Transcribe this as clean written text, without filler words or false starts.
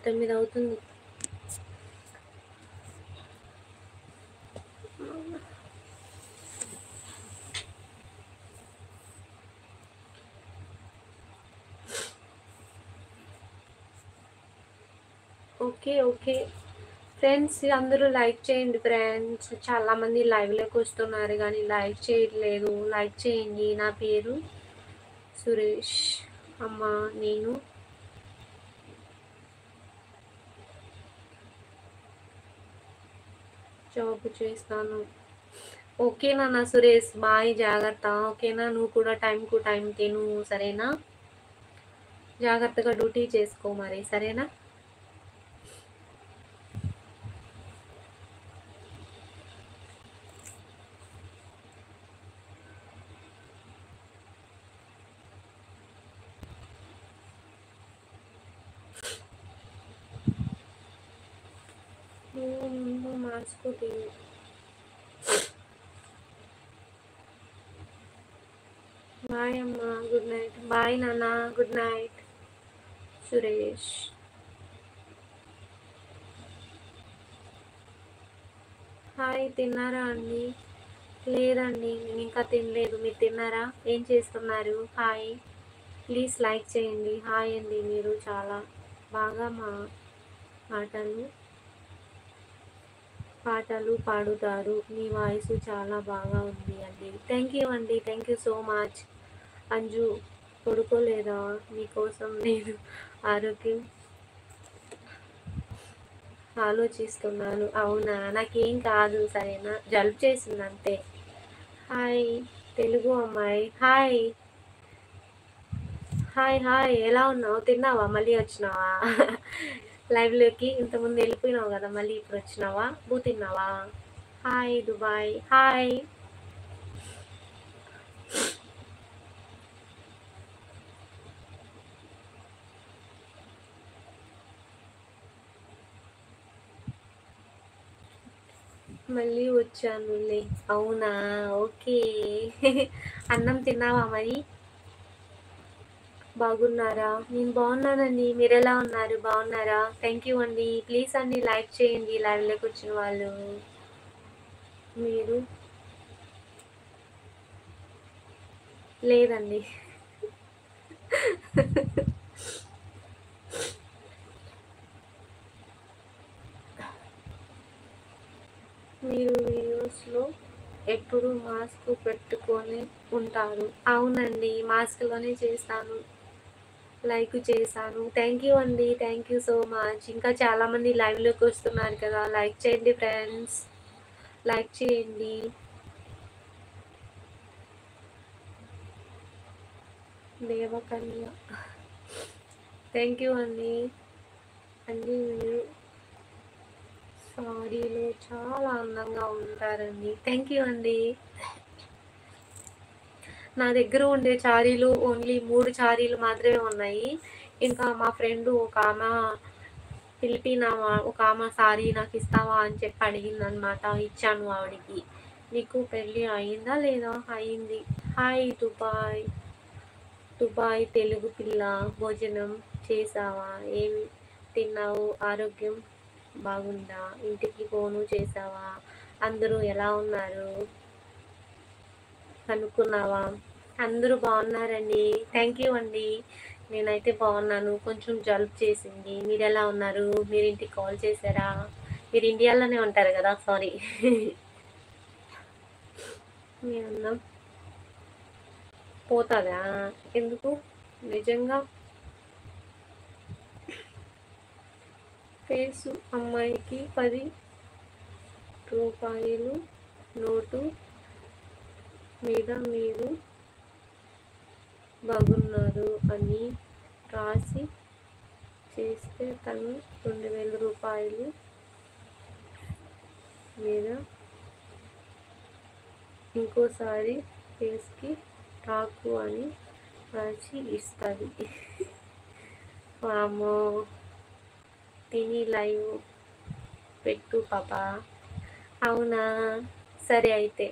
9 అవుతుంది. Okay okay friends, అందరూ like చేయండి ఫ్రెండ్స్. చాలామంది లైవ్లోకి వస్తున్నారు కానీ లైక్ చేయట్లేదు. లైక్ చేయండి. నా పేరు సురేష్ అమ్మ. నేను జాబ్ చేస్తాను. ఓకేనా నా సురేష్, బాయ్, జాగ్రత్త. ఓకేనా, నువ్వు కూడా టైంకు టైం తిను, సరేనా? జాగ్రత్తగా డ్యూటీ చేసుకో మరి, సరేనా? నువ్వు మార్చుకో. బాయ్ అమ్మ, గుడ్ నైట్. బాయ్ నాన్న, గుడ్ నైట్. సురేష్. హాయ్, తిన్నారా అండి? లేదండి, నేను ఇంకా తినలేదు. మీరు తిన్నారా? ఏం చేస్తున్నారు? హాయ్, ప్లీజ్ లైక్ చేయండి. హాయ్ అండి, మీరు చాలా బాగా మాటలు పాటలు పాడుతారు. మీ వాయిస్ చాలా బాగా ఉంది అండి. థ్యాంక్ యూ అండి, thank you so much. Anju, పడుకోలేదా? మీకోసం నేను ఆరోగ్యం ఆలోచిస్తున్నాను. అవునా, నాకేం కాదు, సరేనా? జలుబు చేసింది అంతే. హాయ్ తెలుగు అమ్మాయి. హాయ్ హాయ్ హాయ్, ఎలా ఉన్నావు? తిన్నావా? మళ్ళీ వచ్చినావా? లైవ్లోకి ఇంతకుముందు వెళ్ళిపోయినావు కదా, మళ్ళీ ఇప్పుడు వచ్చినావా? తిన్నావా? Hi Dubai. హాయ్. మళ్ళీ వచ్చానులే. అవునా, ఓకే. అన్నం తిన్నావా మరి? బాగున్నారా? నేను బాగున్నానండి. మీరు ఎలా ఉన్నారు? బాగున్నారా? థ్యాంక్ యూ అండి. ప్లీజ్ అండి లైక్ చేయండి లైవ్లోకి వచ్చిన వాళ్ళు. మీరు లేదండి. మీరు వీడియోస్లో ఎప్పుడు మాస్క్ పెట్టుకొని ఉంటారు? అవునండి, మాస్క్లోనే చేస్తాను. లైక్ చేశాను. థ్యాంక్ యూ అండి, థ్యాంక్ యూ సో మచ్. ఇంకా చాలామంది లైవ్లోకి వస్తున్నారు కదా, లైక్ చేయండి ఫ్రెండ్స్, లైక్ చేయండి. దేవకన్య, థ్యాంక్ యూ అండి. అన్నీ మీరు సారీలో చాలా అందంగా ఉంటారండి. థ్యాంక్ యూ అండి. నా దగ్గర ఉండే చారీలు ఓన్లీ 3 చారీలు మాత్రమే ఉన్నాయి. ఇంకా మా ఫ్రెండ్ ఒక ఆమె ఫిలిపిన్ ఒక ఆమె సారీ నాకు ఇస్తావా అని చెప్పి అడిగిందనమాట. ఇచ్చాను ఆవిడికి. నీకు పెళ్ళి అయిందా లేదా? అయింది. Hi Dubai. దుబాయ్ తెలుగు పిల్ల, భోజనం చేసావా? ఏమి తిన్నావు? ఆరోగ్యం బాగుందా? ఇంటికి ఫోను చేసావా? అందరూ ఎలా ఉన్నారు కనుక్కున్నావా? అందరూ బాగున్నారండి. థ్యాంక్ యూ అండి. నేనైతే బాగున్నాను. కొంచెం జలుబు చేసింది. మీరు ఎలా ఉన్నారు? మీరు ఇంటికి కాల్ చేశారా? మీరు ఇండియాలోనే ఉంటారు కదా, సారీ. మీ అన్నం పోతుందా? ఎందుకు? నిజంగా ఫేసు అమ్మాయికి 10 రూపాయలు నోటు మీద మీరు బాగున్నారు అని రాసి చేస్తే తను 2000 రూపాయలు మీద ఇంకోసారి ఫేస్కి రాకు అని రాసి ఇస్తుంది. వామ్మో, తిని లైవ్ పెట్టు పాప. అవునా, సరే అయితే.